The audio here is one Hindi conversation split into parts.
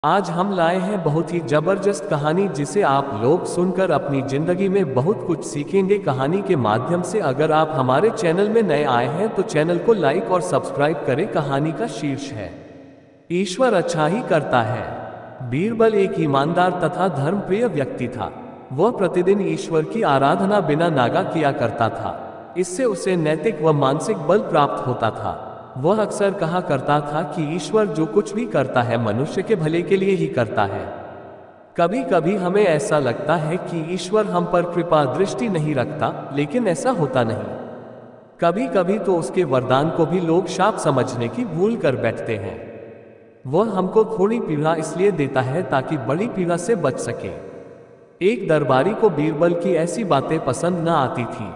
आज हम लाए हैं बहुत ही जबरदस्त कहानी जिसे आप लोग सुनकर अपनी जिंदगी में बहुत कुछ सीखेंगे कहानी के माध्यम से। अगर आप हमारे चैनल में नए आए हैं तो चैनल को लाइक और सब्सक्राइब करें। कहानी का शीर्ष है ईश्वर अच्छा ही करता है। बीरबल एक ईमानदार तथा धर्मप्रिय व्यक्ति था। वह प्रतिदिन ईश्वर की आराधना बिना नागा किया करता था। इससे उसे नैतिक व मानसिक बल प्राप्त होता था। वह अक्सर कहा करता था कि ईश्वर जो कुछ भी करता है मनुष्य के भले के लिए ही करता है। कभी कभी हमें ऐसा लगता है कि ईश्वर हम पर कृपा दृष्टि नहीं रखता, लेकिन ऐसा होता नहीं। कभी कभी तो उसके वरदान को भी लोग शाप समझने की भूल कर बैठते हैं। वह हमको थोड़ी पीड़ा इसलिए देता है ताकि बड़ी पीड़ा से बच सके। एक दरबारी को बीरबल की ऐसी बातें पसंद न आती थी।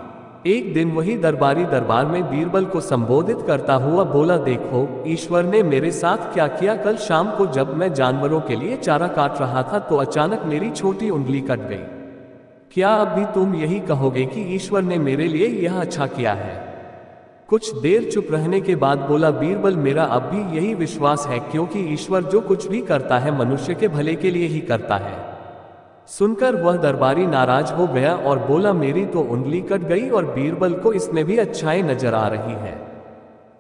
एक दिन वही दरबारी दरबार में बीरबल को संबोधित करता हुआ बोला, देखो ईश्वर ने मेरे साथ क्या किया। कल शाम को जब मैं जानवरों के लिए चारा काट रहा था तो अचानक मेरी छोटी उंगली कट गई। क्या अब भी तुम यही कहोगे कि ईश्वर ने मेरे लिए यह अच्छा किया है? कुछ देर चुप रहने के बाद बोला बीरबल, मेरा अब भी यही विश्वास है, क्योंकि ईश्वर जो कुछ भी करता है मनुष्य के भले के लिए ही करता है। सुनकर वह दरबारी नाराज हो गया और बोला, मेरी तो उंगली कट गई और बीरबल को इसमें भी अच्छाई नजर आ रही है।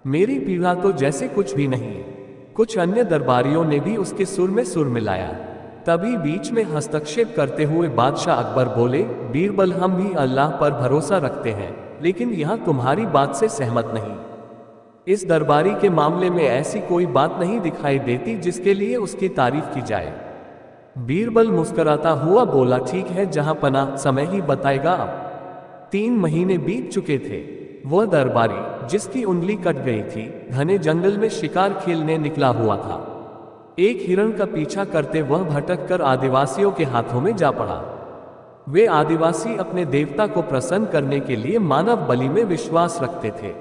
मेरी पीड़ा तो जैसे कुछ भी नहीं। कुछ अन्य दरबारियों ने भी उसके सुर में सुर मिलाया। तभी बीच में हस्तक्षेप करते हुए बादशाह अकबर बोले, बीरबल हम भी अल्लाह पर भरोसा रखते हैं, लेकिन यह तुम्हारी बात से सहमत नहीं। इस दरबारी के मामले में ऐसी कोई बात नहीं दिखाई देती जिसके लिए उसकी तारीफ की जाए। बीरबल मुस्कुराता हुआ बोला, ठीक है, जहां पना समय ही बताएगा। अब 3 महीने बीत चुके थे। वह दरबारी जिसकी उंगली कट गई थी घने जंगल में शिकार खेलने निकला हुआ था। एक हिरण का पीछा करते वह भटक कर आदिवासियों के हाथों में जा पड़ा। वे आदिवासी अपने देवता को प्रसन्न करने के लिए मानव बलि में विश्वास रखते थे।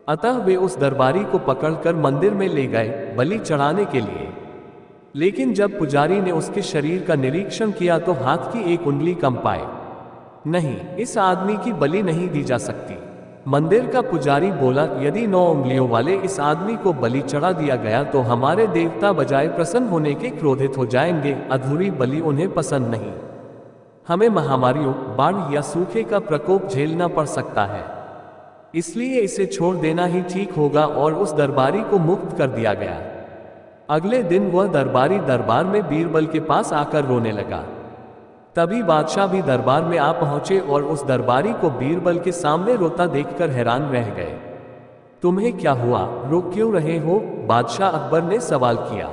अतः वे उस दरबारी को पकड़कर मंदिर में ले गए बलि चढ़ाने के लिए। लेकिन जब पुजारी ने उसके शरीर का निरीक्षण किया तो हाथ की एक उंगली कम पाए। नहीं, इस आदमी की बलि नहीं दी जा सकती। मंदिर का पुजारी बोला, यदि 9 उंगलियों वाले इस आदमी को बलि चढ़ा दिया गया तो हमारे देवता बजाय प्रसन्न होने के क्रोधित हो जाएंगे। अधूरी बलि उन्हें पसंद नहीं। हमें महामारियों, बाढ़ या सूखे का प्रकोप झेलना पड़ सकता है। इसलिए इसे छोड़ देना ही ठीक होगा और उस दरबारी को मुक्त कर दिया गया। अगले दिन वह दरबारी दरबार में बीरबल के पास आकर रोने लगा। तभी बादशाह भी दरबार में आ पहुंचे और उस दरबारी को बीरबल के सामने रोता देखकर हैरान रह गए। तुम्हें क्या हुआ, रो क्यों रहे हो? बादशाह अकबर ने सवाल किया।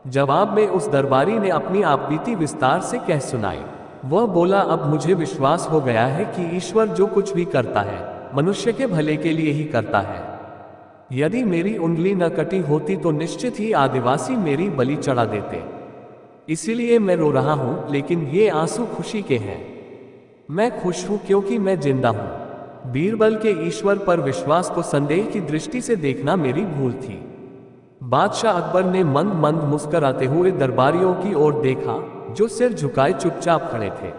जवाब में उस दरबारी ने अपनी आपबीती विस्तार से कह सुनाई। वह बोला, अब मुझे विश्वास हो गया है कि ईश्वर जो कुछ भी करता है मनुष्य के भले के लिए ही करता है। यदि मेरी उंगली न कटी होती तो निश्चित ही आदिवासी मेरी बलि चढ़ा देते। इसीलिए मैं रो रहा हूं, लेकिन ये आंसू खुशी के हैं। मैं खुश हूं क्योंकि मैं जिंदा हूं। बीरबल के ईश्वर पर विश्वास को संदेह की दृष्टि से देखना मेरी भूल थी। बादशाह अकबर ने मंद मंद मुस्कुराते हुए दरबारियों की ओर देखा जो सिर झुकाए चुपचाप खड़े थे।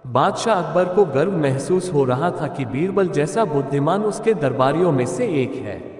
बादशाह अकबर को गर्व महसूस हो रहा था कि बीरबल जैसा बुद्धिमान उसके दरबारियों में से एक है।